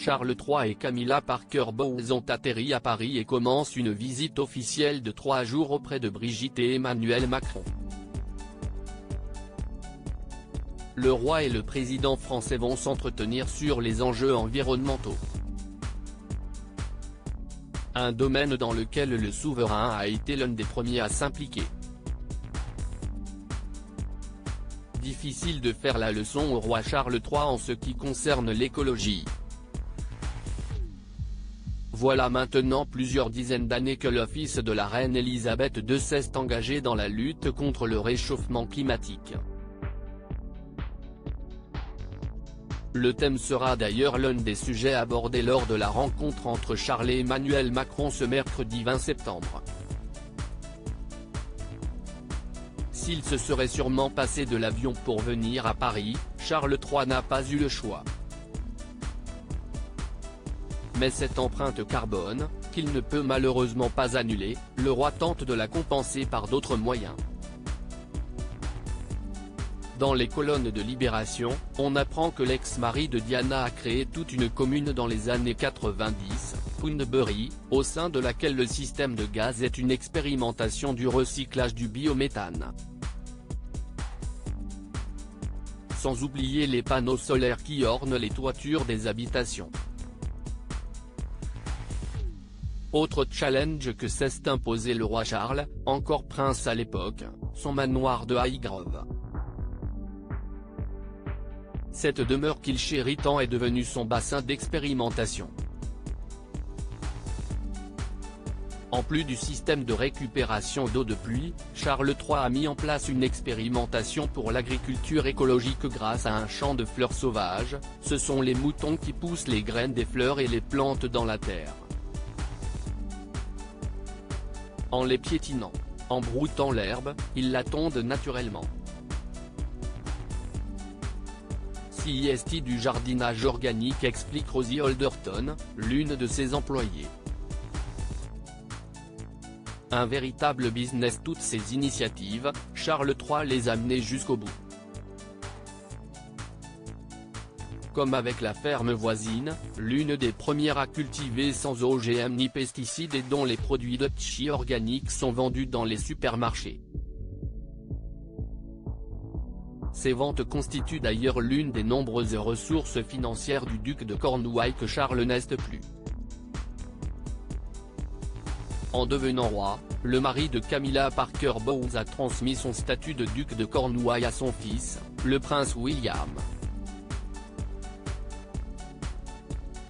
Charles III et Camilla Parker Bowles ont atterri à Paris et commencent une visite officielle de 3 jours auprès de Brigitte et Emmanuel Macron. Le roi et le président français vont s'entretenir sur les enjeux environnementaux. Un domaine dans lequel le souverain a été l'un des premiers à s'impliquer. Difficile de faire la leçon au roi Charles III en ce qui concerne l'écologie. Voilà maintenant plusieurs dizaines d'années que l'office de la reine Elisabeth II s'est engagé dans la lutte contre le réchauffement climatique. Le thème sera d'ailleurs l'un des sujets abordés lors de la rencontre entre Charles et Emmanuel Macron ce mercredi 20 septembre. S'il se serait sûrement passé de l'avion pour venir à Paris, Charles III n'a pas eu le choix. Mais cette empreinte carbone, qu'il ne peut malheureusement pas annuler, le roi tente de la compenser par d'autres moyens. Dans les colonnes de Libération, on apprend que l'ex-mari de Diana a créé toute une commune dans les années 90, Poundbury, au sein de laquelle le système de gaz est une expérimentation du recyclage du biométhane. Sans oublier les panneaux solaires qui ornent les toitures des habitations. Autre challenge que s'est imposé le roi Charles, encore prince à l'époque, son manoir de Highgrove. Cette demeure qu'il chérit tant est devenue son bassin d'expérimentation. En plus du système de récupération d'eau de pluie, Charles III a mis en place une expérimentation pour l'agriculture écologique grâce à un champ de fleurs sauvages. Ce sont les moutons qui poussent les graines des fleurs et les plantent dans la terre. En les piétinant, en broutant l'herbe, ils la tondent naturellement. CIST du jardinage organique, explique Rosie Alderton, l'une de ses employées. Un véritable business. Toutes ces initiatives, Charles III les a menées jusqu'au bout. Comme avec la ferme voisine, l'une des premières à cultiver sans OGM ni pesticides et dont les produits de chi organiques sont vendus dans les supermarchés. Ces ventes constituent d'ailleurs l'une des nombreuses ressources financières du duc de Cornouailles que Charles n'est plus. En devenant roi, le mari de Camilla Parker Bowles a transmis son statut de duc de Cornouailles à son fils, le prince William.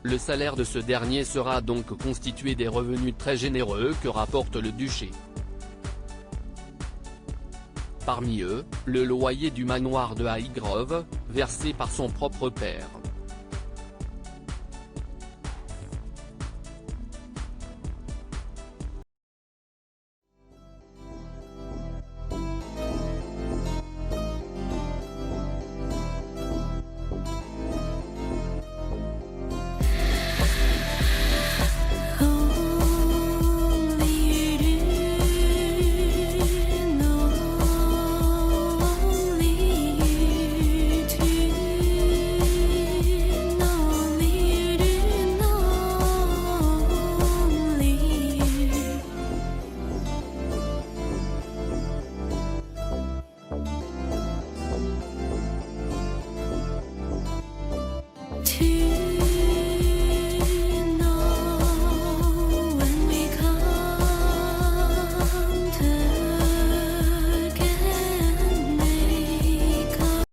Le salaire de ce dernier sera donc constitué des revenus très généreux que rapporte le duché. Parmi eux, le loyer du manoir de Highgrove, versé par son propre père.